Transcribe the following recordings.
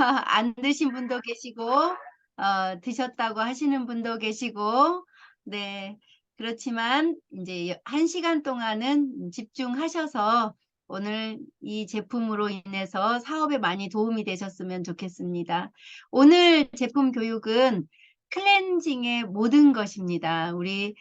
안 드신 분도 계시고, 드셨다고 하시는 분도 계시고, 네. 그렇지만 이제 1시간 동안은 집중하셔서 오늘 이 제품으로 인해서 사업에 많이 도움이 되셨으면 좋겠습니다. 오늘 제품 교육은 클렌징의 모든 것입니다. 우리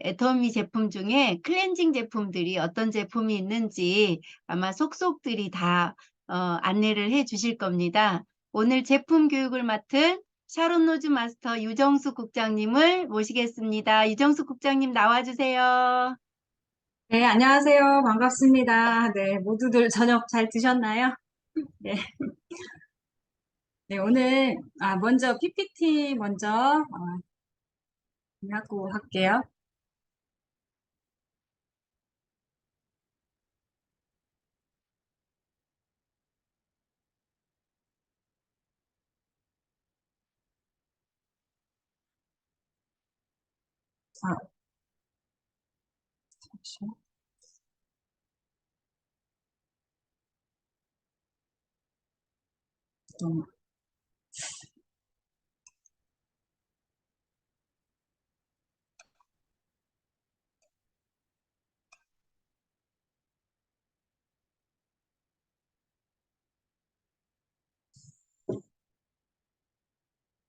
애터미 제품 중에 클렌징 제품들이 어떤 제품이 있는지 아마 속속들이 다 안내를 해 주실 겁니다. 오늘 제품 교육을 맡은 샤론 로즈 마스터 유정수 국장님을 모시겠습니다. 유정수 국장님 나와주세요. 네, 안녕하세요. 반갑습니다. 네, 모두들 저녁 잘 드셨나요? 네, 네, 오늘, 먼저 PPT 먼저, 하고 할게요. 아, 잠시만요.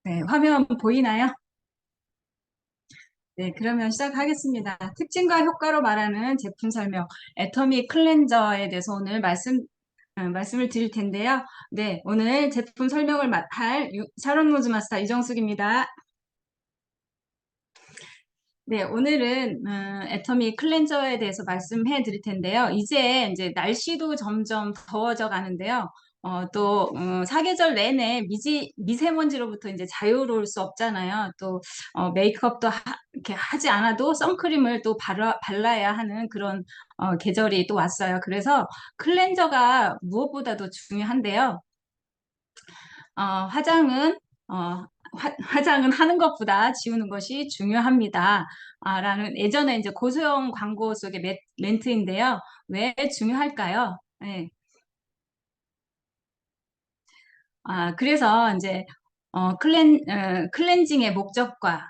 네, 화면 보이나요? 네, 그러면 시작하겠습니다. 특징과 효과로 말하는 제품 설명, 애터미 클렌저에 대해서 오늘 말씀을 드릴 텐데요. 네, 오늘 제품 설명을 할 샤론 로즈 마스터 이정숙입니다. 네, 오늘은 애터미 클렌저에 대해서 말씀해 드릴 텐데요. 이제 날씨도 점점 더워져 가는데요. 또 사계절 내내 미세먼지로부터 이제 자유로울 수 없잖아요. 또 메이크업도 이렇게 하지 않아도 선크림을 또 발라야 하는 그런 계절이 또 왔어요. 그래서 클렌저가 무엇보다도 중요한데요. 어, 화장은 어, 화장은 하는 것보다 지우는 것이 중요합니다. 라는 예전에 이제 고소영 광고 속의 멘트인데요. 왜 중요할까요? 네. 그래서 이제 클렌징의 목적과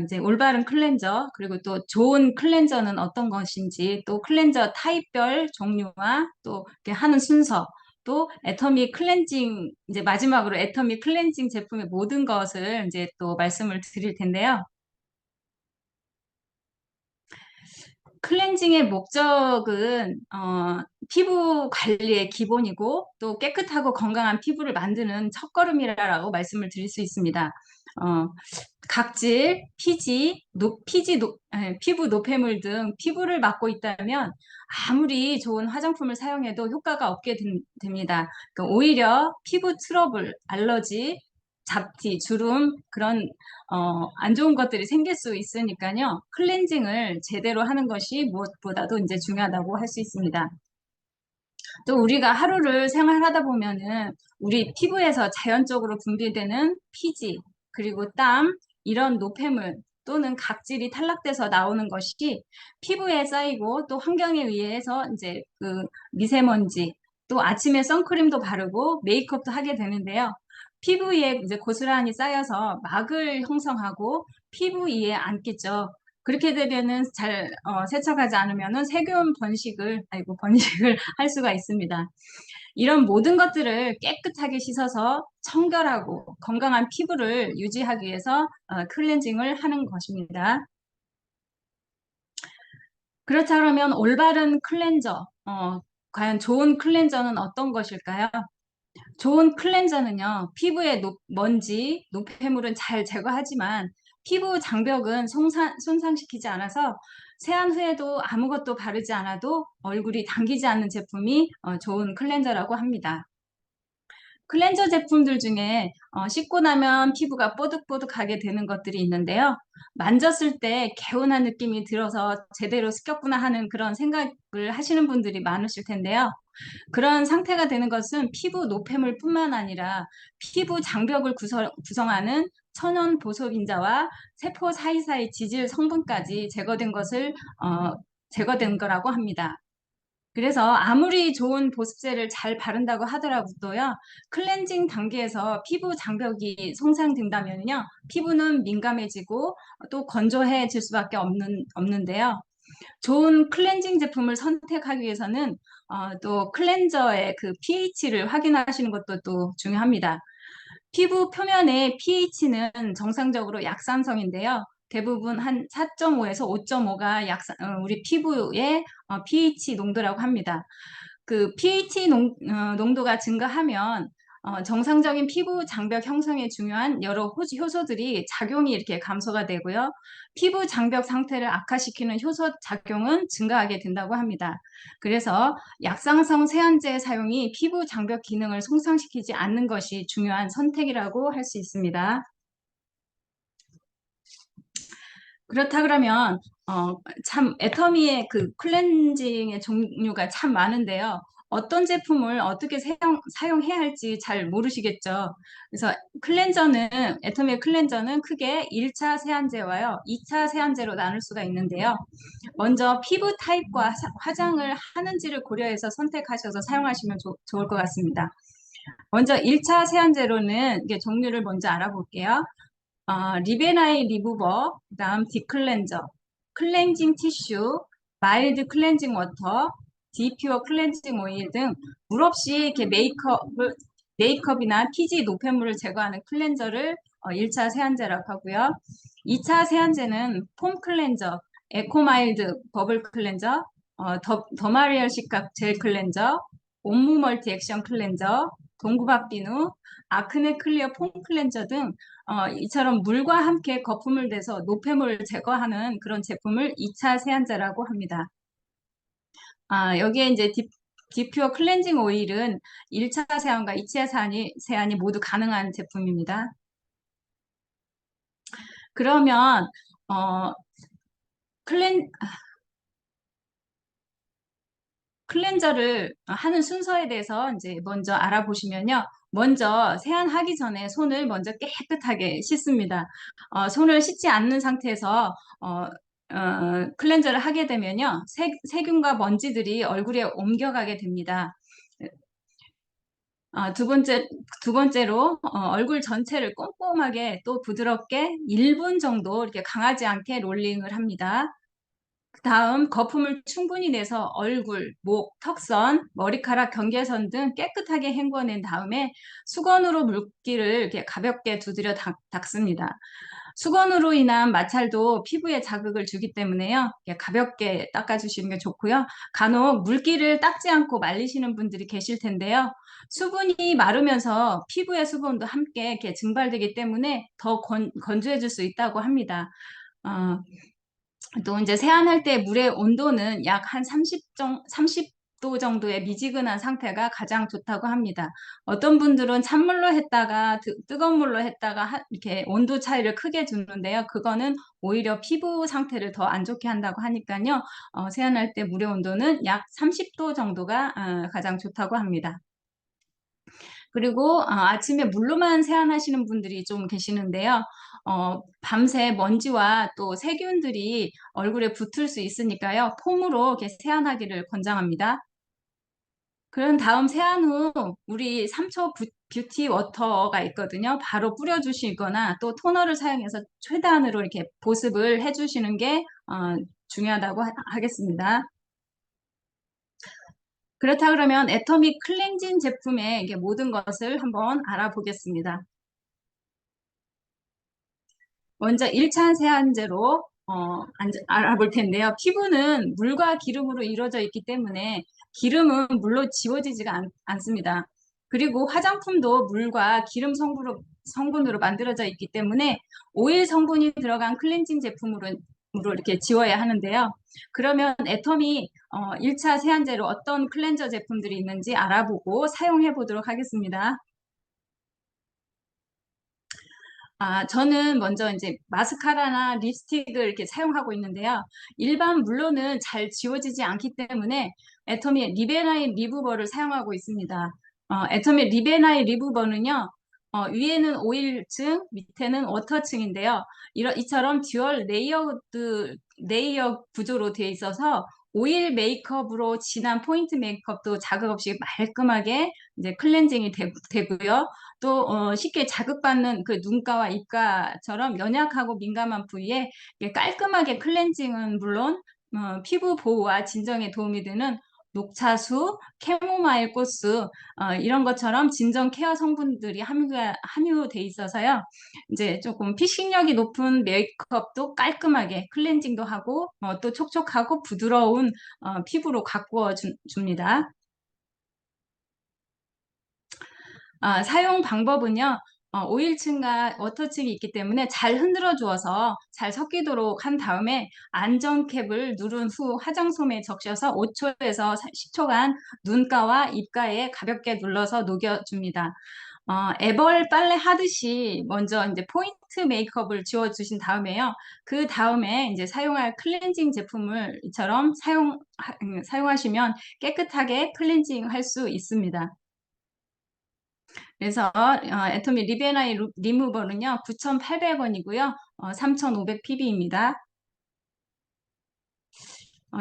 이제 올바른 클렌저, 그리고 또 좋은 클렌저는 어떤 것인지, 또 클렌저 타입별 종류와 또 이렇게 하는 순서, 또 애터미 클렌징, 이제 마지막으로 애터미 클렌징 제품의 모든 것을 이제 또 말씀을 드릴 텐데요. 클렌징의 목적은 피부 관리의 기본이고 또 깨끗하고 건강한 피부를 만드는 첫걸음이라고 말씀을 드릴 수 있습니다. 어, 각질, 피부 노폐물 등 피부를 막고 있다면 아무리 좋은 화장품을 사용해도 효과가 없게 됩니다. 그러니까 오히려 피부 트러블, 알러지, 잡티, 주름 그런 안 좋은 것들이 생길 수 있으니까요. 클렌징을 제대로 하는 것이 무엇보다도 이제 중요하다고 할 수 있습니다. 또 우리가 하루를 생활하다 보면은 우리 피부에서 자연적으로 분비되는 피지, 그리고 땀, 이런 노폐물 또는 각질이 탈락돼서 나오는 것이 피부에 쌓이고 또 환경에 의해서 이제 그 미세먼지, 또 아침에 선크림도 바르고 메이크업도 하게 되는데요. 피부 위에 이제 고스란히 쌓여서 막을 형성하고 피부 위에 앉겠죠. 그렇게 되면은 잘 세척하지 않으면은 세균 번식을 할 수가 있습니다. 이런 모든 것들을 깨끗하게 씻어서 청결하고 건강한 피부를 유지하기 위해서 클렌징을 하는 것입니다. 그렇다 그러면 올바른 클렌저, 과연 좋은 클렌저는 어떤 것일까요? 좋은 클렌저는요, 피부의 먼지, 노폐물은 잘 제거하지만 피부 장벽은 손상시키지 않아서 세안 후에도 아무것도 바르지 않아도 얼굴이 당기지 않는 제품이 좋은 클렌저라고 합니다. 클렌저 제품들 중에 씻고 나면 피부가 뽀득뽀득하게 되는 것들이 있는데요. 만졌을 때 개운한 느낌이 들어서 제대로 씻겼구나 하는 그런 생각을 하시는 분들이 많으실 텐데요. 그런 상태가 되는 것은 피부 노폐물뿐만 아니라 피부 장벽을 구성하는 천연 보습인자와 세포 사이사이 지질 성분까지 제거된 거라고 합니다. 그래서 아무리 좋은 보습제를 잘 바른다고 하더라도요, 클렌징 단계에서 피부 장벽이 손상된다면요, 피부는 민감해지고 또 건조해질 수밖에 없는데요. 좋은 클렌징 제품을 선택하기 위해서는 또 클렌저의 그 pH를 확인하시는 것도 또 중요합니다. 피부 표면의 pH는 정상적으로 약산성인데요. 대부분 한 4.5에서 5.5가 우리 피부의 pH 농도라고 합니다. 그 pH 농도가 증가하면 정상적인 피부 장벽 형성에 중요한 여러 효소들이 작용이 이렇게 감소가 되고요. 피부 장벽 상태를 악화시키는 효소 작용은 증가하게 된다고 합니다. 그래서 약산성 세안제 사용이 피부 장벽 기능을 손상시키지 않는 것이 중요한 선택이라고 할 수 있습니다. 그렇다 그러면 참 애터미의 그 클렌징의 종류가 참 많은데요. 어떤 제품을 어떻게 사용해야 할지 잘 모르시겠죠. 그래서 애터미의 클렌저는 크게 1차 세안제와요, 2차 세안제로 나눌 수가 있는데요. 먼저 피부 타입과 화장을 하는지를 고려해서 선택하셔서 사용하시면 좋을 것 같습니다. 먼저 1차 세안제로는 이게 종류를 먼저 알아볼게요. 리베나이 리무버, 그다음 딥클렌저, 클렌징 티슈, 마일드 클렌징 워터, 디퓨어 클렌징 오일 등 물 없이 이렇게 메이크업이나 피지 노폐물을 제거하는 클렌저를 1차 세안제라고 하고요. 2차 세안제는 폼 클렌저, 에코마일드 버블 클렌저, 더마리얼 시각 젤 클렌저, 옴무 멀티 액션 클렌저, 동구박 비누, 아크네 클리어 폼 클렌저 등 이처럼 물과 함께 거품을 대서 노폐물을 제거하는 그런 제품을 2차 세안제라고 합니다. 여기에 이제 디퓨어 클렌징 오일은 1차 세안과 2차 세안이 모두 가능한 제품입니다. 그러면 어, 클렌 클렌저를 하는 순서에 대해서 이제 먼저 알아보시면요. 먼저 세안하기 전에 손을 먼저 깨끗하게 씻습니다. 손을 씻지 않는 상태에서 클렌저를 하게 되면요. 세균과 먼지들이 얼굴에 옮겨가게 됩니다. 두 번째로 얼굴 전체를 꼼꼼하게 또 부드럽게 1분 정도 이렇게 강하지 않게 롤링을 합니다. 다음 거품을 충분히 내서 얼굴, 목, 턱선, 머리카락 경계선 등 깨끗하게 헹궈낸 다음에 수건으로 물기를 이렇게 가볍게 두드려 닦습니다. 수건으로 인한 마찰도 피부에 자극을 주기 때문에요. 이렇게 가볍게 닦아주시는 게 좋고요. 간혹 물기를 닦지 않고 말리시는 분들이 계실 텐데요. 수분이 마르면서 피부의 수분도 함께 이렇게 증발되기 때문에 더 건조해질 수 있다고 합니다. 어, 또 이제 세안할 때 물의 온도는 약 한 30도 정도의 미지근한 상태가 가장 좋다고 합니다. 어떤 분들은 찬물로 했다가 뜨거운 물로 했다가 이렇게 온도 차이를 크게 주는데요. 그거는 오히려 피부 상태를 더 안 좋게 한다고 하니까요. 세안할 때 물의 온도는 약 30도 정도가 가장 좋다고 합니다. 그리고 아침에 물로만 세안하시는 분들이 좀 계시는데요. 밤새 먼지와 또 세균들이 얼굴에 붙을 수 있으니까요. 폼으로 이렇게 세안하기를 권장합니다. 그런 다음 세안 후 우리 3초 뷰티 워터가 있거든요. 바로 뿌려주시거나 또 토너를 사용해서 최단으로 이렇게 보습을 해주시는 게 중요하다고 하겠습니다. 그렇다 그러면 애터미 클렌징 제품의 이게 모든 것을 한번 알아보겠습니다. 먼저 1차 세안제로 알아볼 텐데요. 피부는 물과 기름으로 이루어져 있기 때문에 기름은 물로 지워지지가 않습니다. 그리고 화장품도 물과 기름 성분으로 만들어져 있기 때문에 오일 성분이 들어간 클렌징 제품으로 이렇게 지워야 하는데요. 그러면 애터미 1차 세안제로 어떤 클렌저 제품들이 있는지 알아보고 사용해 보도록 하겠습니다. 저는 먼저 이제 마스카라나 립스틱을 이렇게 사용하고 있는데요. 일반 물로는 잘 지워지지 않기 때문에 애터미 리베나이 리무버를 사용하고 있습니다. 애터미 리베나이 리무버는요, 위에는 오일층, 밑에는 워터층인데요. 이처럼 듀얼 레이어 구조로 되어 있어서 오일 메이크업으로 진한 포인트 메이크업도 자극 없이 말끔하게 이제 클렌징이 되고요. 또 쉽게 자극받는 그 눈가와 입가처럼 연약하고 민감한 부위에 이게 깔끔하게 클렌징은 물론 피부 보호와 진정에 도움이 되는 녹차수, 캐모마일 꽃수 이런 것처럼 진정 케어 성분들이 함유돼 있어서요. 이제 조금 피식력이 높은 메이크업도 깔끔하게 클렌징도 하고 또 촉촉하고 부드러운 피부로 가꾸어 줍니다. 사용 방법은요. 오일층과 워터층이 있기 때문에 잘 흔들어 주어서 잘 섞이도록 한 다음에 안전캡을 누른 후 화장솜에 적셔서 5초에서 10초간 눈가와 입가에 가볍게 눌러서 녹여줍니다. 애벌 빨래 하듯이 먼저 이제 포인트 메이크업을 지워주신 다음에요. 그 다음에 이제 사용할 클렌징 제품을 이처럼 사용하시면 깨끗하게 클렌징 할 수 있습니다. 그래서 애터미 리베나이 리무버는요 9,800원이고요. 3,500 ppb입니다.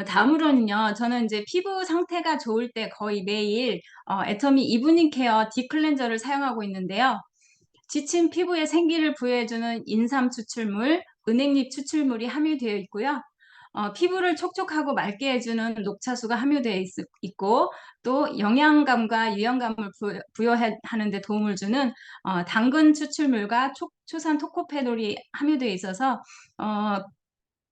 다음으로는요, 저는 이제 피부 상태가 좋을 때 거의 매일 애터미 이브닝 케어 딥클렌저를 사용하고 있는데요. 지친 피부에 생기를 부여해주는 인삼 추출물, 은행잎 추출물이 함유되어 있고요. 피부를 촉촉하고 맑게 해주는 녹차수가 함유되어 있고, 또 영양감과 유연감을 부여하는 데 도움을 주는 당근 추출물과 초산 토코페놀이 함유되어 있어서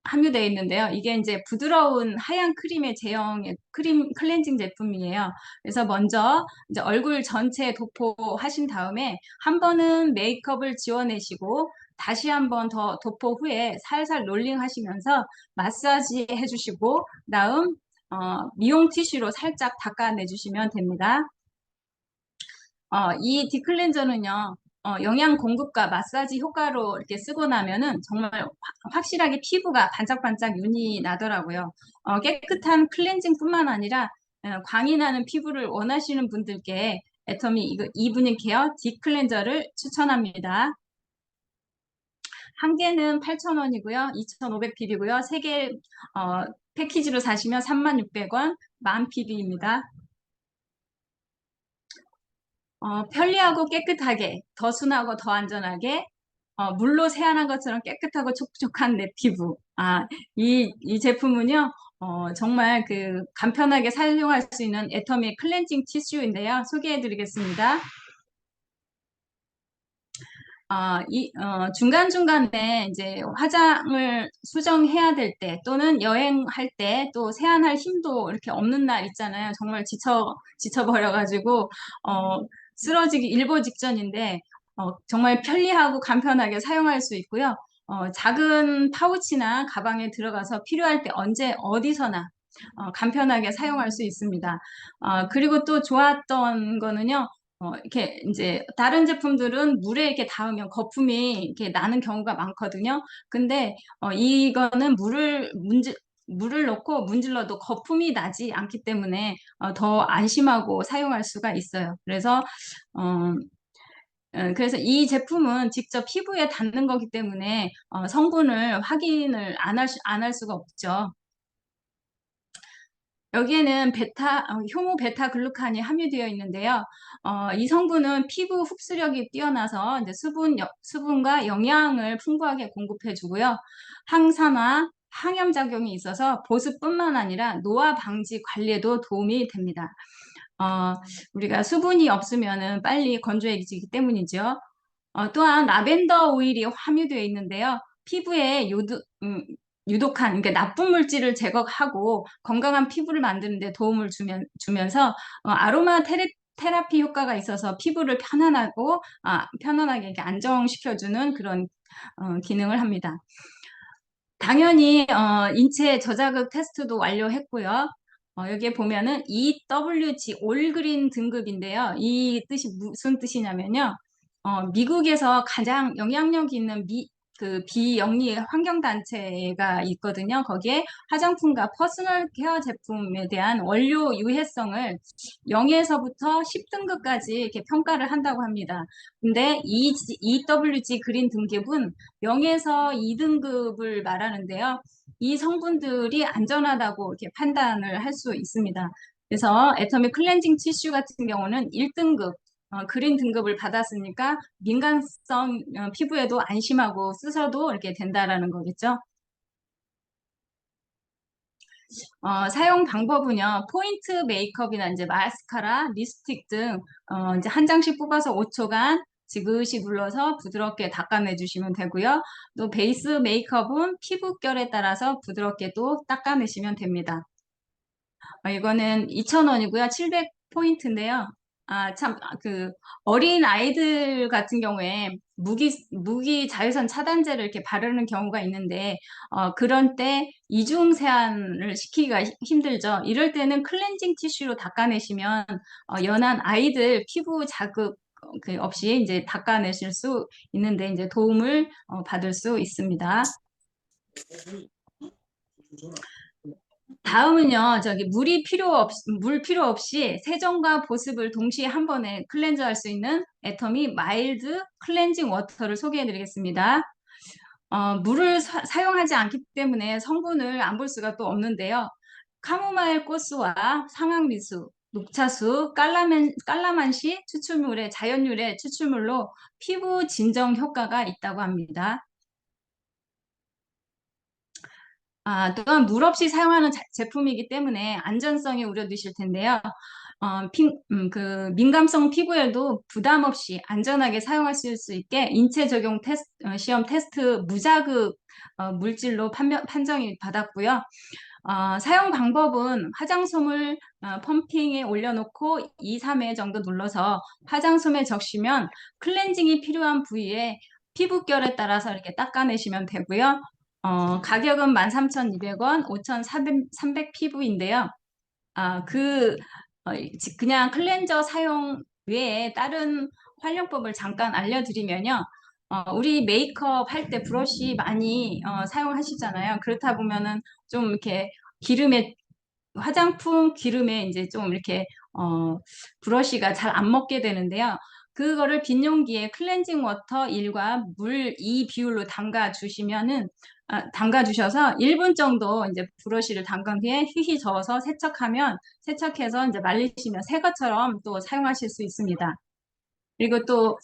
함유되어 있는데요. 이게 이제 부드러운 하얀 크림의 제형의 크림 클렌징 제품이에요. 그래서 먼저 이제 얼굴 전체 도포하신 다음에 한 번은 메이크업을 지워내시고 다시 한 번 더 도포 후에 살살 롤링 하시면서 마사지 해주시고 다음 미용 티슈로 살짝 닦아내주시면 됩니다. 이 딥클렌저는요, 영양 공급과 마사지 효과로 이렇게 쓰고 나면은 정말 확실하게 피부가 반짝반짝 윤이 나더라고요. 깨끗한 클렌징뿐만 아니라 광이 나는 피부를 원하시는 분들께 애터미 이브닝 케어 딥클렌저를 추천합니다. 한 개는 8,000원이고요. 2,500ppb고요. 세 개 패키지로 사시면 36,000원, 10,000ppb입니다. 편리하고 깨끗하게, 더 순하고 더 안전하게, 물로 세안한 것처럼 깨끗하고 촉촉한 내 피부. 이 제품은요, 정말 그 간편하게 사용할 수 있는 애터미 클렌징 티슈인데요. 소개해 드리겠습니다. 중간중간에 이제 화장을 수정해야 될 때 또는 여행할 때 또 세안할 힘도 이렇게 없는 날 있잖아요. 정말 지쳐버려가지고, 쓰러지기 일보 직전인데, 정말 편리하고 간편하게 사용할 수 있고요. 작은 파우치나 가방에 들어가서 필요할 때 언제 어디서나 간편하게 사용할 수 있습니다. 그리고 또 좋았던 거는요. 이렇게 이제 다른 제품들은 물에 이렇게 닿으면 거품이 이렇게 나는 경우가 많거든요. 근데 이거는 물을 넣고 문질러도 거품이 나지 않기 때문에 더 안심하고 사용할 수가 있어요. 그래서 이 제품은 직접 피부에 닿는 거기 때문에 성분을 확인을 안 할 수가 없죠. 여기에는 효모 베타 글루칸이 함유되어 있는데요. 이 성분은 피부 흡수력이 뛰어나서 이제 수분과 영양을 풍부하게 공급해 주고요. 항산화, 항염 작용이 있어서 보습뿐만 아니라 노화 방지 관리에도 도움이 됩니다. 우리가 수분이 없으면 빨리 건조해지기 때문이죠. 또한 라벤더 오일이 함유되어 있는데요. 피부에 유독한, 그러니까 나쁜 물질을 제거하고 건강한 피부를 만드는 데 도움을 주면서 아로마 테라피 효과가 있어서 피부를 편안하게 이렇게 안정시켜주는 그런 기능을 합니다. 당연히 인체 저자극 테스트도 완료했고요. 여기에 보면은 EWG 올그린 등급인데요. 이 뜻이 무슨 뜻이냐면요. 미국에서 가장 영향력 있는 비영리 환경단체가 있거든요. 거기에 화장품과 퍼스널 케어 제품에 대한 원료 유해성을 0에서부터 10등급까지 이렇게 평가를 한다고 합니다. 근데 EWG 그린 등급은 0에서 2등급을 말하는데요. 이 성분들이 안전하다고 이렇게 판단을 할 수 있습니다. 그래서 애터미 클렌징 티슈 같은 경우는 1등급 그린 등급을 받았으니까 민감성 피부에도 안심하고 쓰셔도 이렇게 된다라는 거겠죠. 사용 방법은요, 포인트 메이크업이나 이제 마스카라, 립스틱 등, 이제 한 장씩 뽑아서 5초간 지그시 눌러서 부드럽게 닦아내주시면 되고요. 또 베이스 메이크업은 피부결에 따라서 부드럽게 또 닦아내시면 됩니다. 이거는 2,000원이고요. 700포인트인데요. 참, 어린 아이들 같은 경우에 무기 자외선 차단제를 이렇게 바르는 경우가 있는데, 그런 때 이중 세안을 시키기가 힘들죠. 이럴 때는 클렌징 티슈로 닦아내시면, 연한 아이들 피부 자극 없이 이제 닦아내실 수 있는데, 이제 도움을 받을 수 있습니다. 다음은요, 물 필요 없이 세정과 보습을 동시에 한 번에 클렌저 할 수 있는 애터미 마일드 클렌징 워터를 소개해 드리겠습니다. 물을 사용하지 않기 때문에 성분을 안 볼 수가 또 없는데요. 카모마일 꽃수와 상황미수, 녹차수, 깔라만시 추출물의 자연유래 추출물로 피부 진정 효과가 있다고 합니다. 또한 물 없이 사용하는 제품이기 때문에 안전성이 우려되실 텐데요. 민감성 피부에도 부담 없이 안전하게 사용하실 수 있게 인체 적용 시험 테스트 무자극 물질로 판정이 받았고요. 사용 방법은 화장솜을 펌핑에 올려놓고 2, 3회 정도 눌러서 화장솜에 적시면 클렌징이 필요한 부위에 피부결에 따라서 이렇게 닦아내시면 되고요. 가격은 13,200원, 5,300 피부인데요. 그냥 클렌저 사용 외에 다른 활용법을 잠깐 알려드리면요. 우리 메이크업 할 때 브러쉬 많이 사용하시잖아요. 그렇다 보면은 좀 이렇게 기름에 화장품 기름에 이제 좀 이렇게 브러쉬가 잘 안 먹게 되는데요. 그거를 빈 용기에 클렌징 워터 1과 물 2 비율로 담가 주셔서 1분 정도 이제 브러쉬를 담간 후에 휘휘 저어서 세척해서 이제 말리시면 새 것처럼 또 사용하실 수 있습니다. 그리고 또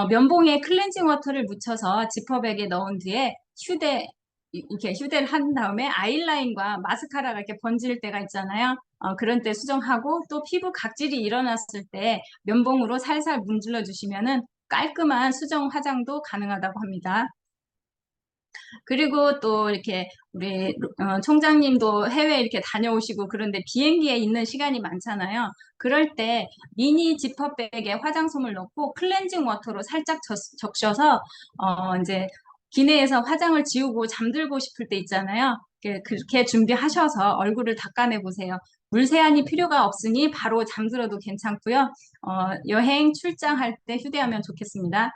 면봉에 클렌징 워터를 묻혀서 지퍼백에 넣은 뒤에 이렇게 휴대를 한 다음에 아이라인과 마스카라가 이렇게 번질 때가 있잖아요. 그런 때 수정하고 또 피부 각질이 일어났을 때 면봉으로 살살 문질러 주시면은 깔끔한 수정 화장도 가능하다고 합니다. 그리고 또 이렇게 우리 총장님도 해외 이렇게 다녀오시고 그런데 비행기에 있는 시간이 많잖아요. 그럴 때 미니 지퍼백에 화장솜을 넣고 클렌징 워터로 살짝 적셔서 이제 기내에서 화장을 지우고 잠들고 싶을 때 있잖아요. 그렇게 준비하셔서 얼굴을 닦아내 보세요. 물 세안이 필요가 없으니 바로 잠들어도 괜찮고요. 여행 출장할 때 휴대하면 좋겠습니다.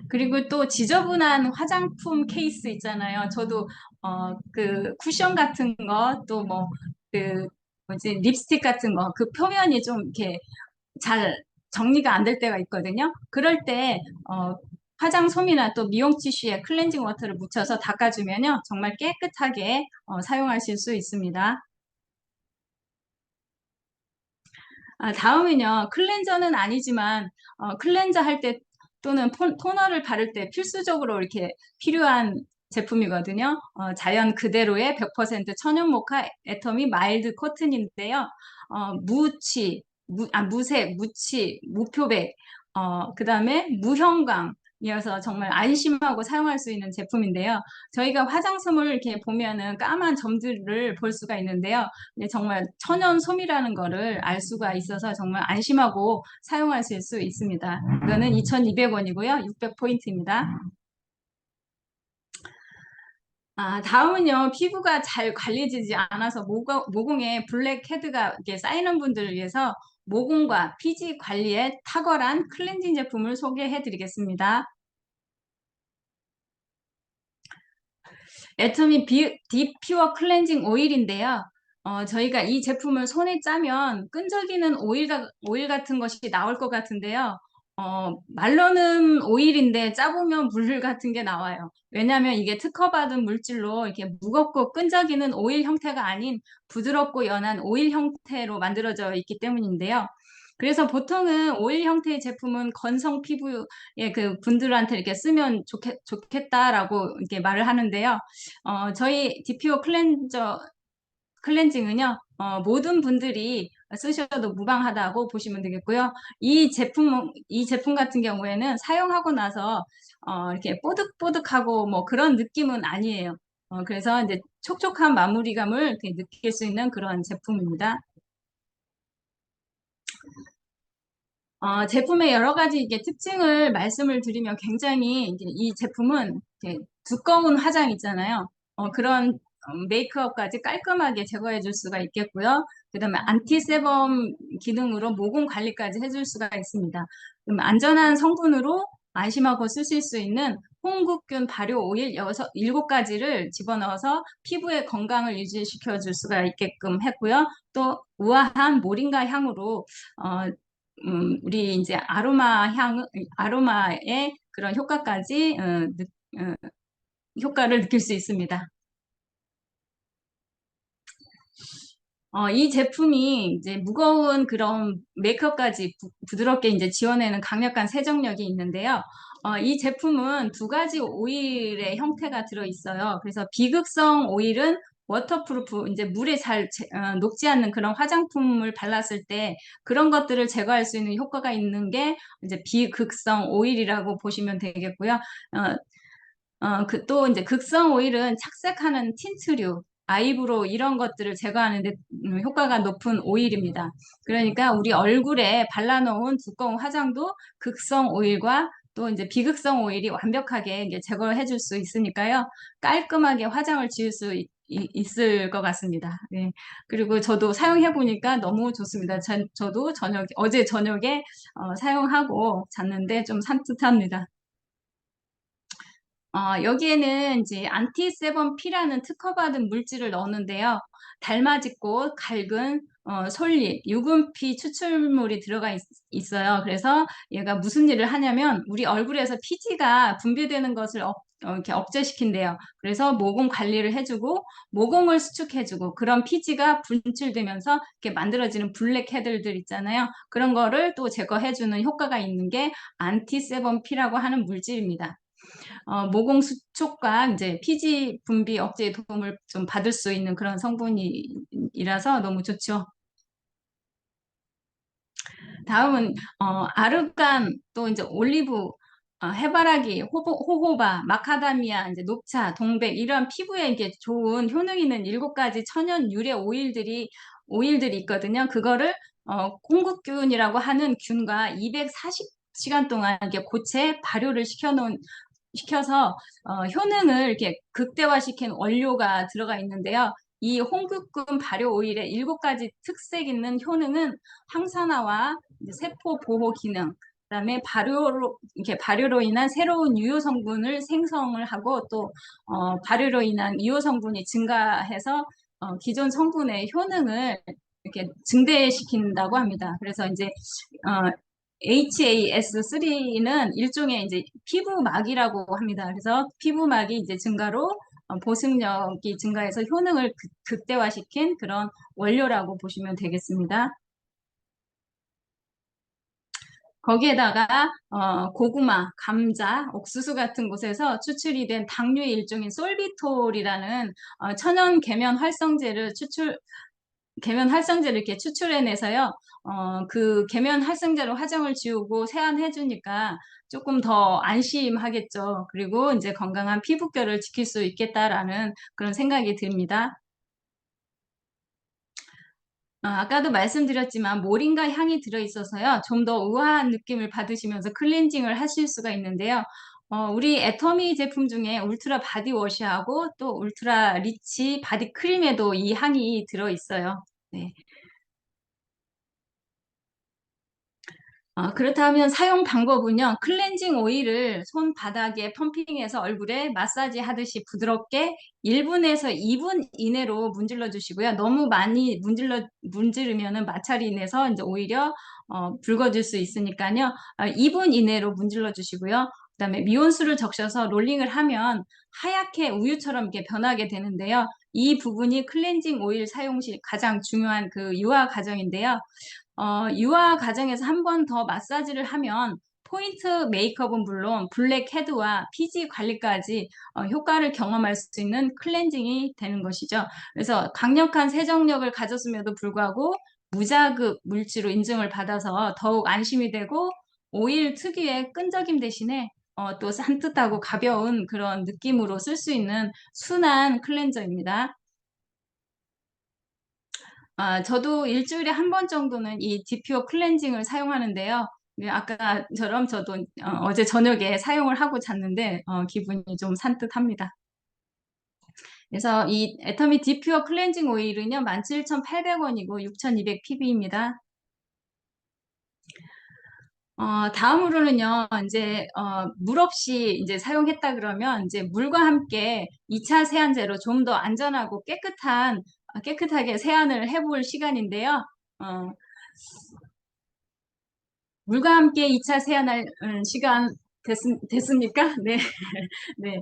그리고 또 지저분한 화장품 케이스 있잖아요. 저도 그 쿠션 같은 거 또 뭐 그 뭐지 립스틱 같은 거 그 표면이 좀 이렇게 잘 정리가 안 될 때가 있거든요. 그럴 때 화장솜이나 또 미용 티슈에 클렌징 워터를 묻혀서 닦아주면요 정말 깨끗하게 사용하실 수 있습니다. 다음은요, 클렌저는 아니지만, 클렌저 할 때 또는 토너를 바를 때 필수적으로 이렇게 필요한 제품이거든요. 자연 그대로의 100% 천연 모카 애터미 마일드 코튼인데요. 무색, 무치, 무표백, 그 다음에 무형광이어서 정말 안심하고 사용할 수 있는 제품인데요. 저희가 화장솜을 이렇게 보면은 까만 점들을 볼 수가 있는데요. 정말 천연 솜이라는 거를 알 수가 있어서 정말 안심하고 사용하실 수 있습니다. 이거는 2,200원이고요. 600포인트입니다. 다음은요, 피부가 잘 관리되지 않아서 모공에 블랙헤드가 이렇게 쌓이는 분들을 위해서 모공과 피지 관리에 탁월한 클렌징 제품을 소개해 드리겠습니다. 애터미 딥 퓨어 클렌징 오일인데요. 저희가 이 제품을 손에 짜면 끈적이는 오일 같은 것이 나올 것 같은데요. 말로는 오일인데 짜보면 물 같은 게 나와요. 왜냐하면 이게 특허받은 물질로 이렇게 무겁고 끈적이는 오일 형태가 아닌 부드럽고 연한 오일 형태로 만들어져 있기 때문인데요. 그래서 보통은 오일 형태의 제품은 건성 피부의 그 분들한테 이렇게 쓰면 좋겠다라고 이렇게 말을 하는데요. 저희 디피오 클렌징은요, 모든 분들이 쓰셔도 무방하다고 보시면 되겠고요. 이 제품 같은 경우에는 사용하고 나서, 이렇게 뽀득뽀득하고 뭐 그런 느낌은 아니에요. 그래서 이제 촉촉한 마무리감을 이렇게 느낄 수 있는 그런 제품입니다. 제품의 여러 가지 이게 특징을 말씀을 드리면 굉장히 이제 이 제품은 이렇게 두꺼운 화장 있잖아요. 그런 메이크업까지 깔끔하게 제거해 줄 수가 있겠고요. 그다음에 안티세범 기능으로 모공 관리까지 해줄 수가 있습니다. 그럼 안전한 성분으로 안심하고 쓰실 수 있는 홍국균 발효 오일 7가지를 집어넣어서 피부의 건강을 유지시켜 줄 수가 있게끔 했고요. 또 우아한 모링가 향으로 어, 우리 이제 아로마의 그런 효과까지 어, 효과를 느낄 수 있습니다. 이 제품이 이제 무거운 그런 메이크업까지 부드럽게 이제 지원하는 강력한 세정력이 있는데요. 이 제품은 2가지 오일의 형태가 들어 있어요. 그래서 비극성 오일은 워터프루프, 이제 물에 잘 녹지 않는 그런 화장품을 발랐을 때 그런 것들을 제거할 수 있는 효과가 있는 게 이제 비극성 오일이라고 보시면 되겠고요. 또 이제 극성 오일은 착색하는 틴트류, 아이브로우 이런 것들을 제거하는 데 효과가 높은 오일입니다. 그러니까 우리 얼굴에 발라놓은 두꺼운 화장도 극성 오일과 또 이제 비극성 오일이 완벽하게 이제 제거를 해줄 수 있으니까요. 깔끔하게 화장을 지울 수 있을 것 같습니다. 네. 그리고 저도 사용해 보니까 너무 좋습니다. 저도 어제 저녁에 사용하고 잤는데 좀 산뜻합니다. 여기에는 이제 안티세범 P라는 특허받은 물질을 넣었는데요. 달맞이꽃, 갈근, 솔잎, 유분피 추출물이 들어가 있어요. 그래서 얘가 무슨 일을 하냐면 우리 얼굴에서 피지가 분비되는 것을 이렇게 억제시킨대요. 그래서 모공 관리를 해주고 모공을 수축해주고 그런 피지가 분출되면서 이렇게 만들어지는 블랙헤드들 있잖아요. 그런 거를 또 제거해주는 효과가 있는 게 안티세범 P라고 하는 물질입니다. 모공 수축과 이제 피지 분비 억제에 도움을 좀 받을 수 있는 그런 성분이라서 너무 좋죠. 다음은 아르간 또 이제 올리브, 해바라기, 호호바, 마카다미아, 이제 녹차, 동백 이런 피부에 이게 좋은 효능 있는 7가지 천연 유래 오일들이 있거든요. 그거를 콩국균이라고 하는 균과 240시간 동안 이렇게 고체 발효를 시켜서 효능을 이렇게 극대화시킨 원료가 들어가 있는데요. 이 홍국균 발효 오일의 7가지 특색 있는 효능은 항산화와 이제 세포 보호 기능, 그다음에 발효로 인한 새로운 유효 성분을 생성을 하고 또 발효로 인한 유효 성분이 증가해서 기존 성분의 효능을 이렇게 증대시킨다고 합니다. 그래서 이제 HAS3는 일종의 이제 피부막이라고 합니다. 그래서 피부막이 이제 증가로 보습력이 증가해서 효능을 극대화시킨 그런 원료라고 보시면 되겠습니다. 거기에다가 고구마, 감자, 옥수수 같은 곳에서 추출이 된 당류의 일종인 솔비톨이라는 천연 계면 활성제를 이렇게 추출해내서요. 그 계면 활성제로 화장을 지우고 세안해주니까 조금 더 안심하겠죠. 그리고 이제 건강한 피부결을 지킬 수 있겠다라는 그런 생각이 듭니다. 아까도 말씀드렸지만 모링가 향이 들어있어서요. 좀 더 우아한 느낌을 받으시면서 클렌징을 하실 수가 있는데요. 우리 애터미 제품 중에 울트라 바디워시하고 또 울트라 리치 바디 크림에도 이 향이 들어있어요. 네. 그렇다면 사용 방법은요, 클렌징 오일을 손바닥에 펌핑해서 얼굴에 마사지 하듯이 부드럽게 1분에서 2분 이내로 문질러 주시고요. 너무 많이 문지르면은 마찰이 인해서 이제 오히려 붉어질 수 있으니까요. 2분 이내로 문질러 주시고요. 그다음에 미온수를 적셔서 롤링을 하면 하얗게 우유처럼 이렇게 변하게 되는데요. 이 부분이 클렌징 오일 사용 시 가장 중요한 그 유화 과정인데요. 유아 과정에서 한 번 더 마사지를 하면 포인트 메이크업은 물론 블랙 헤드와 피지 관리까지 효과를 경험할 수 있는 클렌징이 되는 것이죠. 그래서 강력한 세정력을 가졌음에도 불구하고 무자극 물질로 인증을 받아서 더욱 안심이 되고 오일 특유의 끈적임 대신에 또 산뜻하고 가벼운 그런 느낌으로 쓸 수 있는 순한 클렌저입니다. 저도 일주일에 한 번 정도는 이 디퓨어 클렌징을 사용하는데요. 네, 아까처럼 저도 어제 저녁에 사용을 하고 잤는데 기분이 좀 산뜻합니다. 그래서 이 애터미 디퓨어 클렌징 오일은요, 17,800원이고 6,200 ppb입니다. 다음으로는요, 이제, 물 없이 이제 사용했다 그러면 이제 물과 함께 2차 세안제로 좀 더 안전하고 깨끗하게 세안을 해볼 시간인데요. 어, 물과 함께 2차 세안할 시간 됐습니까? 네. 네.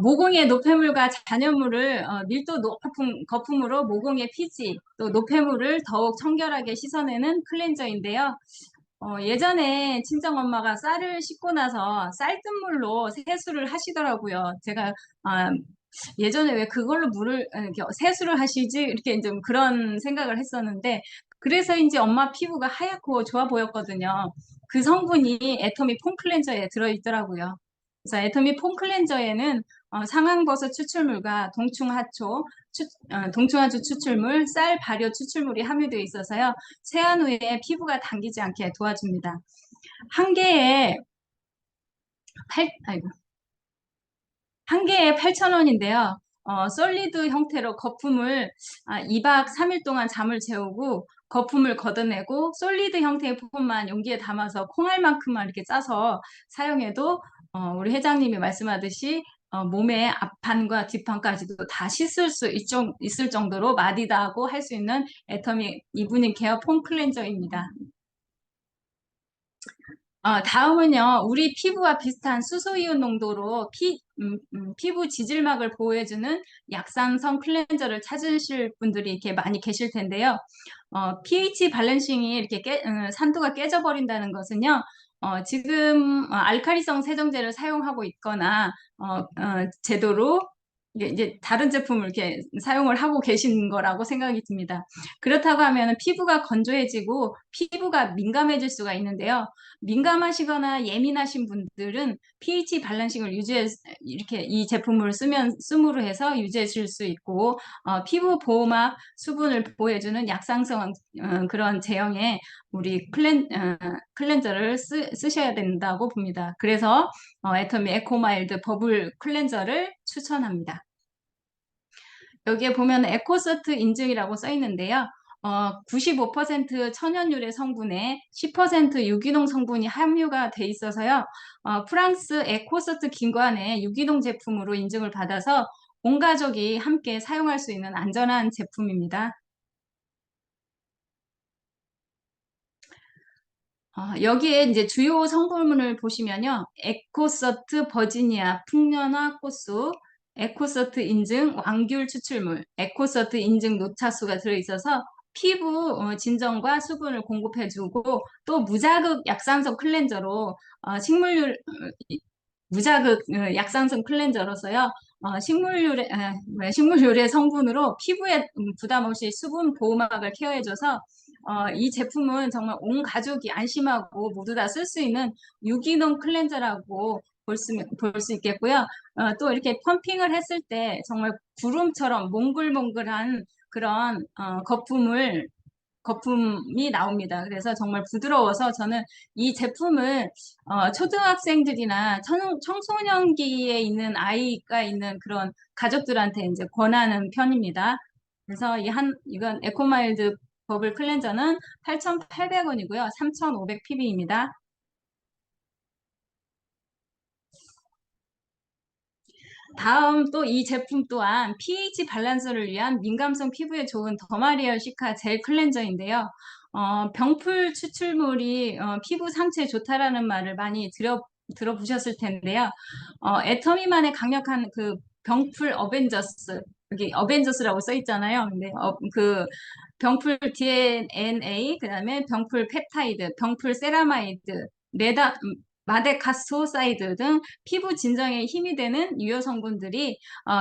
모공의 노폐물과 잔여물을 밀도 높은 거품으로 모공의 피지, 또 노폐물을 더욱 청결하게 씻어내는 클렌저인데요. 예전에 친정엄마가 쌀을 씻고 나서 쌀뜨물로 세수를 하시더라고요. 제가 아, 예전에 왜 그걸로 물을 이렇게 세수를 하시지? 이렇게 좀 그런 생각을 했었는데 그래서인지 엄마 피부가 하얗고 좋아 보였거든요. 그 성분이 애터미 폼 클렌저에 들어있더라고요. 그래서 애터미 폼 클렌저에는 상황버섯 추출물과 동충하초 추출물, 쌀 발효 추출물이 함유되어 있어서요. 세안 후에 피부가 당기지 않게 도와줍니다. 한 개에 아이고, 한 개에 8,000원인데요. 솔리드 형태로 거품을 2박 3일 동안 잠을 재우고 거품을 걷어내고 솔리드 형태의 부분만 용기에 담아서 콩알만큼만 이렇게 짜서 사용해도 우리 회장님이 말씀하듯이 몸의 앞판과 뒷판까지도 다 씻을 수 있을 정도로 마디다하고 할 수 있는 애터미 이브닝 케어 폼 클렌저입니다. 다음은요, 우리 피부와 비슷한 수소이온 농도로 피부 지질막을 보호해주는 약산성 클렌저를 찾으실 분들이 이렇게 많이 계실 텐데요. pH 밸런싱이 이렇게 산도가 깨져버린다는 것은요, 지금 알칼리성 세정제를 사용하고 있거나 제도로 이제 다른 제품을 이렇게 사용을 하고 계신 거라고 생각이 듭니다. 그렇다고 하면 피부가 건조해지고 피부가 민감해질 수가 있는데요. 민감하시거나 예민하신 분들은 pH 밸런싱을 이렇게 이 제품을 씀으로 해서 유지하실 수 있고, 피부 보호막 수분을 보호해주는 약상성 그런 제형의 우리 클렌저를 쓰셔야 된다고 봅니다. 그래서 애터미 에코마일드 버블 클렌저를 추천합니다. 여기에 보면 에코서트 인증이라고 써 있는데요. 95% 천연유래 성분에 10% 유기농 성분이 함유가 돼 있어서요. 프랑스 에코서트 기관의 유기농 제품으로 인증을 받아서 온 가족이 함께 사용할 수 있는 안전한 제품입니다. 여기에 이제 주요 성분을 보시면요. 에코서트 버지니아 풍년화 꽃수, 에코서트 인증 왕귤 추출물, 에코서트 인증 노차수가 들어있어서 피부 진정과 수분을 공급해주고 또 무자극 약산성 클렌저로 무자극 약산성 클렌저로서요. 식물유래 성분으로 피부에 부담 없이 수분 보호막을 케어해줘서 이 제품은 정말 온 가족이 안심하고 모두 다 쓸 수 있는 유기농 클렌저라고 볼 수 있겠고요. 또 이렇게 펌핑을 했을 때 정말 구름처럼 몽글몽글한 그런 거품이 나옵니다. 그래서 정말 부드러워서 저는 이 제품을 초등학생들이나 청소년기에 있는 아이가 있는 그런 가족들한테 이제 권하는 편입니다. 그래서 이건 에코마일드 버블 클렌저는 8,800원이고요. 3,500 ppb입니다. 다음 또 이 제품 또한 pH 밸런스를 위한 민감성 피부에 좋은 더마리얼 시카 젤 클렌저인데요. 병풀 추출물이 피부 상처에 좋다라는 말을 많이 들어보셨을 텐데요. 애터미만의 강력한 그 병풀 어벤져스, 여기 어벤져스라고 써 있잖아요. 근데 그 병풀 DNA, 그다음에 병풀 펩타이드, 병풀 세라마이드, 마데카소사이드 등 피부 진정에 힘이 되는 유효 성분들이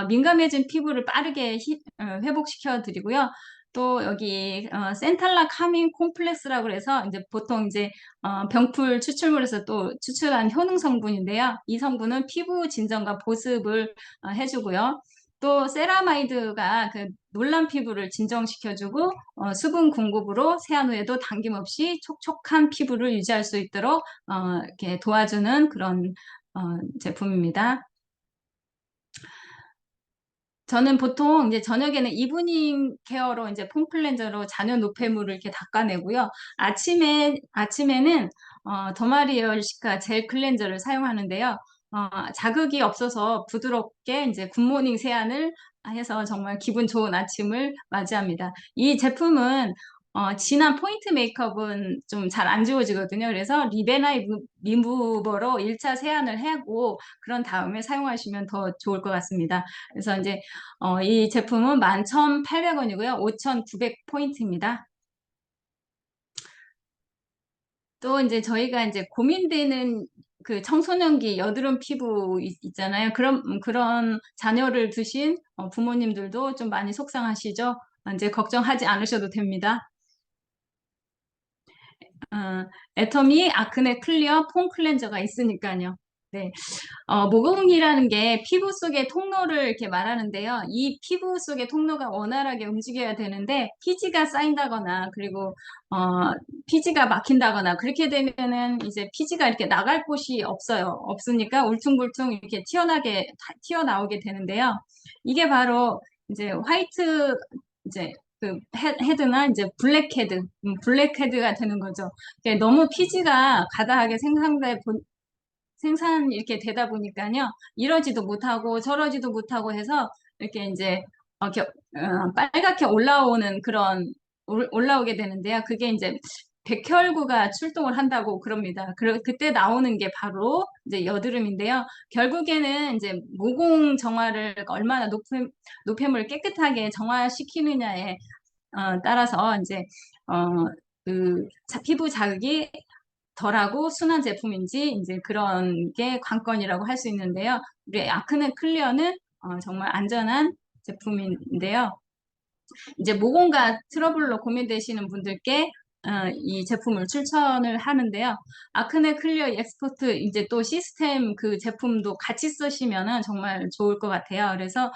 민감해진 피부를 빠르게 회복시켜 드리고요. 또 여기 센탈라 카민 콤플렉스라고 해서 이제 보통 이제 병풀 추출물에서 또 추출한 효능 성분인데요. 이 성분은 피부 진정과 보습을 해주고요. 또 세라마이드가 그 놀란 피부를 진정시켜주고 수분 공급으로 세안 후에도 당김없이 촉촉한 피부를 유지할 수 있도록 이렇게 도와주는 그런 제품입니다. 저는 보통 이제 저녁에는 이브닝 케어로 이제 폼 클렌저로 잔여 노폐물을 이렇게 닦아내고요. 아침에는 더마리얼 시카 젤 클렌저를 사용하는데요. 자극이 없어서 부드럽게 이제 굿모닝 세안을 해서 정말 기분 좋은 아침을 맞이합니다. 이 제품은 진한 포인트 메이크업은 좀 잘 안 지워지거든요. 그래서 리베나이 리무버로 1차 세안을 하고 그런 다음에 사용하시면 더 좋을 것 같습니다. 그래서 이제 이 제품은 11,800원이고요. 5,900포인트입니다. 또 이제 저희가 이제 고민되는 그 청소년기 여드름 피부 있잖아요. 그런 자녀를 두신 부모님들도 좀 많이 속상하시죠? 이제 걱정하지 않으셔도 됩니다. 어, 애터미 아크네 클리어 폼 클렌저가 있으니까요. 네. 모공이라는 게 피부 속의 통로를 이렇게 말하는데요. 이 피부 속의 통로가 원활하게 움직여야 되는데, 피지가 쌓인다거나, 그리고, 피지가 막힌다거나, 그렇게 되면은 이제 피지가 이렇게 나갈 곳이 없어요. 없으니까 울퉁불퉁 이렇게 튀어나오게 되는데요. 이게 바로 이제 화이트, 이제 그 헤드나 이제 블랙헤드가 되는 거죠. 이게 너무 피지가 가다하게 생산 이렇게 되다 보니까요. 이러지도 못하고 저러지도 못하고 해서 이렇게 이제 빨갛게 올라오는 올라오게 되는데요. 그게 이제 백혈구가 출동을 한다고 그럽니다. 그때 나오는 게 바로 이제 여드름인데요. 결국에는 이제 모공 정화를 얼마나 노폐물을 깨끗하게 정화시키느냐에 따라서 이제 피부 자극이 덜하고 순한 제품인지 이제 그런 게 관건이라고 할 수 있는데요. 우리 아크네 클리어는 정말 안전한 제품인데요. 이제 모공과 트러블로 고민되시는 분들께 이 제품을 추천을 하는데요. 아크네 클리어 엑스퍼트 이제 또 시스템 그 제품도 같이 쓰시면은 정말 좋을 것 같아요. 그래서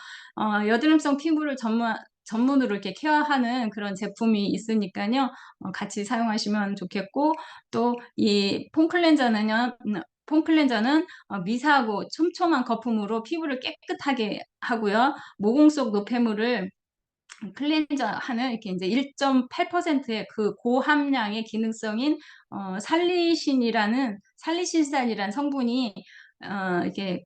여드름성 피부를 전문으로 이렇게 케어하는 그런 제품이 있으니까요. 같이 사용하시면 좋겠고 또 이 폼클렌저는 미세하고 촘촘한 거품으로 피부를 깨끗하게 하고요. 모공 속 노폐물을 클렌저 하는 이렇게 이제 1.8%의 그 고함량의 기능성인 살리신산이라는 성분이 이렇게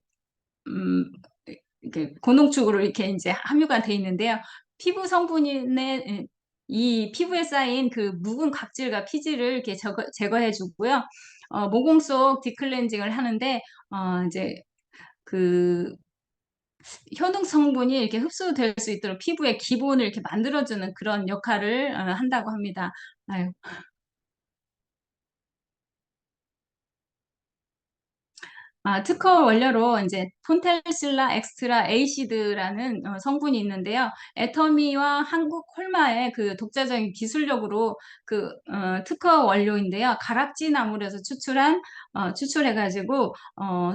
이렇게 고농축으로 이렇게 이제 함유가 돼 있는데요. 피부 성분의 이 피부에 쌓인 그 묵은 각질과 피지를 이렇게 제거해 주고요. 모공 속 디클렌징을 하는데 이제 그 효능 성분이 이렇게 흡수될 수 있도록 피부의 기본을 이렇게 만들어주는 그런 역할을 한다고 합니다. 아유, 특허 원료로 이제 폰텔실라 엑스트라 에이시드라는 성분이 있는데요. 애터미와 한국 콜마의 그 독자적인 기술력으로 특허 원료인데요. 가락지 나물에서 추출해가지고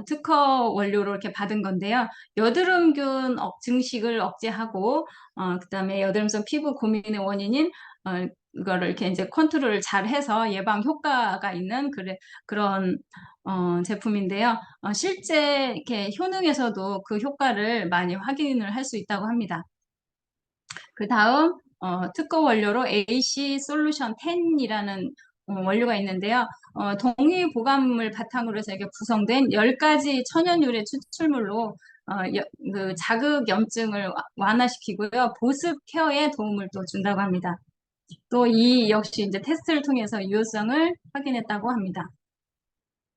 특허 원료로 이렇게 받은 건데요. 여드름균 증식을 억제하고 그다음에 여드름성 피부 고민의 원인인 이거를 이렇게 이제 컨트롤을 잘 해서 예방 효과가 있는 그런 제품인데요. 실제 이렇게 효능에서도 그 효과를 많이 확인을 할 수 있다고 합니다. 그 다음 특허 원료로 AC 솔루션 10이라는 원료가 있는데요. 동위 보감을 바탕으로 해서 이게 구성된 10가지 천연 유래 추출물로 그 자극염증을 완화시키고요. 보습 케어에 도움을 또 준다고 합니다. 또 이 역시 이제 테스트를 통해서 유효성을 확인했다고 합니다.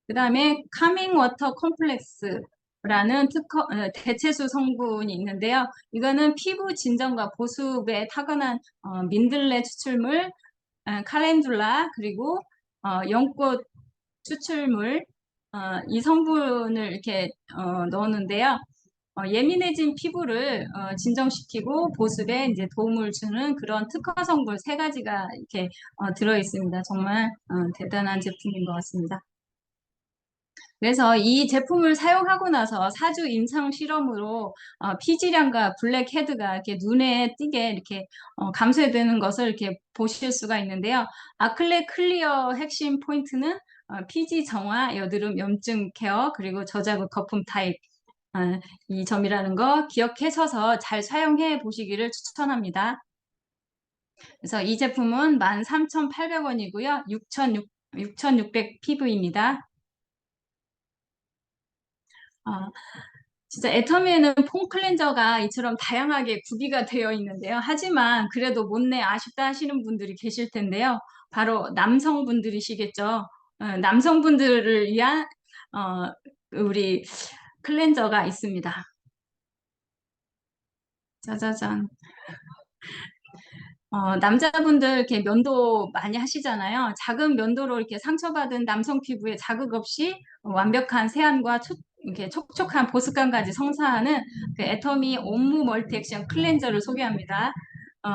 그 다음에 카밍 워터 컴플렉스라는 대체수 성분이 있는데요. 이거는 피부 진정과 보습에 타건한 민들레 추출물, 칼렌듈라, 그리고 연꽃 추출물, 이 성분을 이렇게 넣었는데요. 예민해진 피부를 진정시키고 보습에 이제 도움을 주는 그런 특화 성분 3가지가 이렇게 들어 있습니다. 정말 대단한 제품인 것 같습니다. 그래서 이 제품을 사용하고 나서 4주 임상 실험으로 피지량과 블랙헤드가 이렇게 눈에 띄게 이렇게 감소되는 것을 이렇게 보실 수가 있는데요. 아클레 클리어 핵심 포인트는 피지 정화, 여드름, 염증 케어, 그리고 저자극 거품 타입 이 점이라는 거 기억하셔서 잘 사용해 보시기를 추천합니다. 그래서 이 제품은 13,800원이고요. 6,600 PV입니다. 진짜 애터미에는 폼 클렌저가 이처럼 다양하게 구비가 되어 있는데요. 하지만 그래도 못내 아쉽다 하시는 분들이 계실 텐데요. 바로 남성분들이시겠죠. 남성분들을 위한 우리 클렌저가 있습니다. 짜자잔. 남자분들 이렇게 면도 많이 하시잖아요. 작은 면도로 이렇게 상처받은 남성 피부에 자극 없이 완벽한 세안과 이렇게 촉촉한 보습감까지 성사하는 그 애터미 옴무 멀티 액션 클렌저를 소개합니다. 어,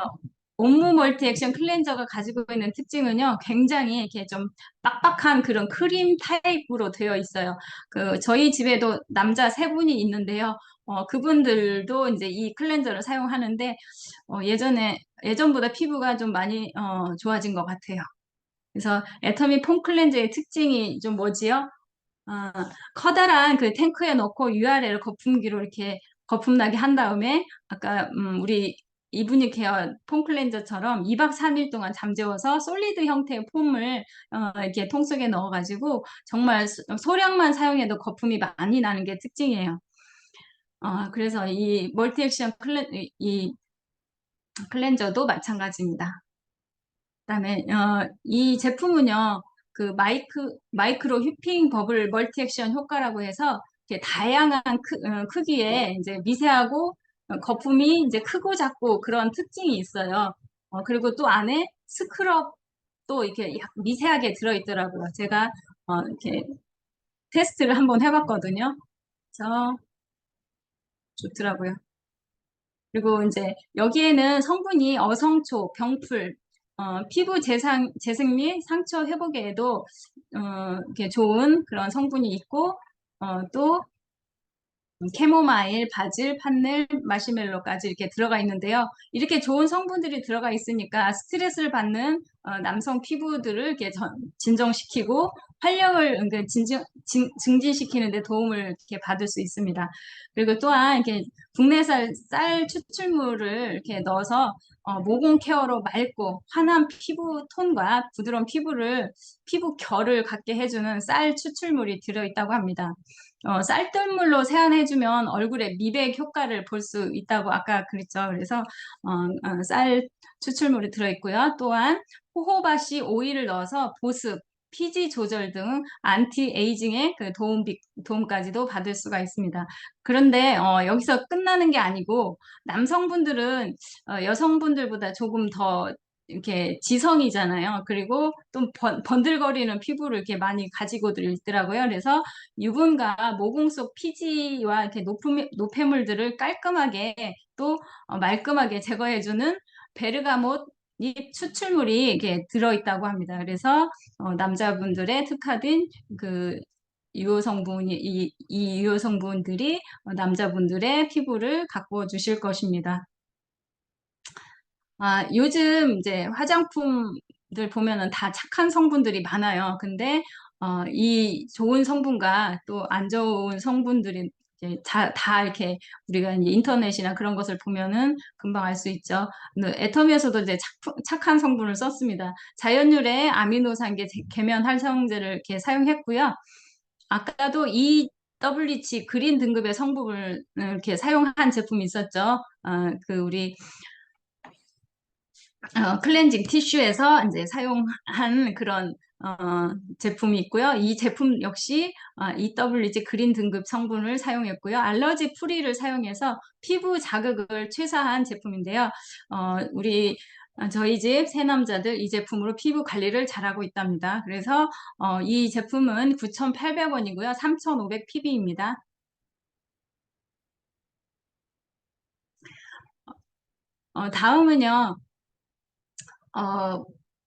옴무 멀티 액션 클렌저가 가지고 있는 특징은요, 굉장히 이렇게 좀 빡빡한 그런 크림 타입으로 되어 있어요. 저희 집에도 남자 3분이 있는데요. 그분들도 이제 이 클렌저를 사용하는데, 예전보다 피부가 좀 많이 좋아진 것 같아요. 그래서 애터미 폼 클렌저의 특징이 좀 뭐지요? 어, 커다란 그 탱크에 넣고 위아래를 거품기로 이렇게 거품나게 한 다음에 아까 우리 이브닝 케어 폼 클렌저처럼 2박 3일 동안 잠재워서 솔리드 형태의 폼을 이렇게 통 속에 넣어가지고 정말 소량만 사용해도 거품이 많이 나는 게 특징이에요. 그래서 이 멀티 액션 이 클렌저도 마찬가지입니다. 그다음에 이 제품은요, 그 마이크로 휘핑 버블 멀티 액션 효과라고 해서 이렇게 다양한 크기의 이제 미세하고 거품이 이제 크고 작고 그런 특징이 있어요. 그리고 또 안에 스크럽도 이렇게 미세하게 들어있더라고요. 제가 이렇게 테스트를 한번 해봤거든요. 그래서 좋더라고요. 그리고 이제 여기에는 성분이 어성초, 병풀, 피부 재생 및 상처 회복에도 이렇게 좋은 그런 성분이 있고 또 캐모마일, 바질, 판넬, 마시멜로까지 이렇게 들어가 있는데요. 이렇게 좋은 성분들이 들어가 있으니까 스트레스를 받는 남성 피부들을 이렇게 진정시키고 활력을 은근 증진시키는 데 도움을 이렇게 받을 수 있습니다. 그리고 또한 이렇게 국내산 쌀 추출물을 이렇게 넣어서 모공 케어로 맑고 환한 피부 톤과 부드러운 피부 결을 갖게 해주는 쌀 추출물이 들어있다고 합니다. 쌀뜨물로 세안해주면 얼굴에 미백 효과를 볼 수 있다고 아까 그랬죠. 그래서 쌀 추출물이 들어있고요. 또한 호호바시 오일을 넣어서 보습, 피지 조절 등 안티 에이징의 그 도움까지도 받을 수가 있습니다. 그런데 여기서 끝나는 게 아니고 남성분들은 여성분들보다 조금 더 이렇게 지성이잖아요. 그리고 또 번들거리는 피부를 이렇게 많이 가지고들 있더라고요. 그래서 유분과 모공 속 피지와 이렇게 노폐물들을 깔끔하게 또 말끔하게 제거해주는 베르가못 잎 추출물이 이렇게 들어있다고 합니다. 그래서 남자분들의 특화된 그 유효 성분이 이 유효 성분들이 남자분들의 피부를 가꾸어 주실 것입니다. 요즘 이제 화장품들 보면은 다 착한 성분들이 많아요. 근데 이 좋은 성분과 또 안 좋은 성분들이 이제 다 이렇게 우리가 이제 인터넷이나 그런 것을 보면은 금방 알 수 있죠. 근데 애터미에서도 이제 착한 성분을 썼습니다. 자연유래 아미노산계 계면 활성제를 이렇게 사용했고요. 아까도 EWH 그린 등급의 성분을 이렇게 사용한 제품이 있었죠. 우리 클렌징 티슈에서 이제 사용한 그런 제품이 있고요. 이 제품 역시 EWG 그린 등급 성분을 사용했고요. 알러지 프리를 사용해서 피부 자극을 최소화한 제품인데요. 저희 집 세 남자들 이 제품으로 피부 관리를 잘하고 있답니다. 그래서 이 제품은 9,800원이고요. 3,500 PB입니다. 다음은요. 어,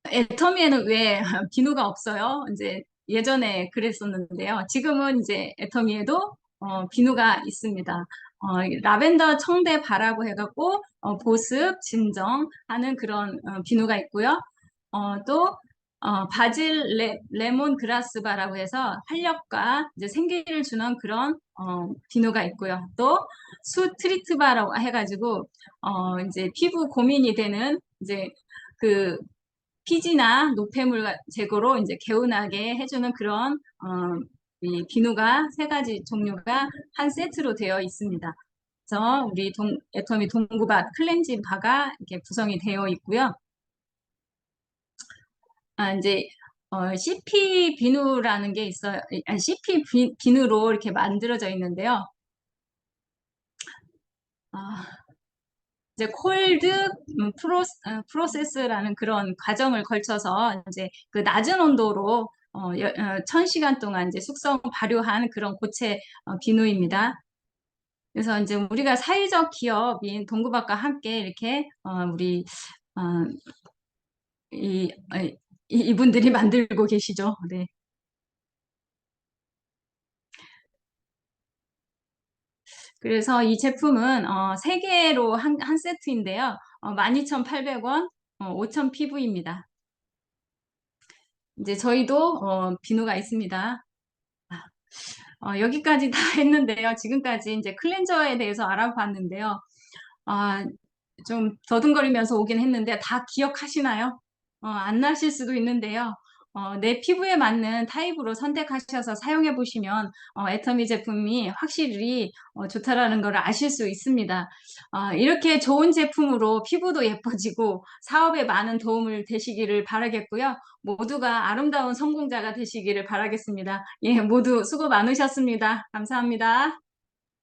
애터미에는 왜 비누가 없어요? 이제 예전에 그랬었는데요. 지금은 이제 애터미에도 비누가 있습니다. 라벤더 청대 바라고 해갖고 보습, 진정하는 그런 비누가 있고요. 또 바질 레몬 그라스 바라고 해서 활력과 이제 생기를 주는 그런 비누가 있고요. 또 수 트리트 바라고 해가지고 이제 피부 고민이 되는 이제 그 피지나 노폐물 제거로 이제 개운하게 해주는 그런 이 비누가 세 가지 종류가 한 세트로 되어 있습니다. 그래서 우리 애터미 동구밭 클렌징 바가 이렇게 구성이 되어 있고요. 이제 CP 비누라는 게 있어요. CP 비누로 이렇게 만들어져 있는데요. 이제 콜드 프로세스라는 그런 과정을 거쳐서 이제 그 낮은 온도로 1000시간 동안 이제 숙성 발효한 그런 고체 비누입니다. 그래서 이제 우리가 사회적 기업인 동구박과 함께 이렇게 우리 어, 이, 이분들이 만들고 계시죠. 네. 그래서 이 제품은 세개로 한 세트인데요. 12,800원, 5,000 PV입니다. 이제 저희도 비누가 있습니다. 여기까지 다 했는데요. 지금까지 이제 클렌저에 대해서 알아봤는데요. 아, 좀 더듬거리면서 오긴 했는데 다 기억하시나요? 안 나실 수도 있는데요. 내 피부에 맞는 타입으로 선택하셔서 사용해 보시면 애터미 제품이 확실히 좋다라는 걸 아실 수 있습니다. 이렇게 좋은 제품으로 피부도 예뻐지고 사업에 많은 도움을 되시기를 바라겠고요. 모두가 아름다운 성공자가 되시기를 바라겠습니다. 예, 모두 수고 많으셨습니다. 감사합니다.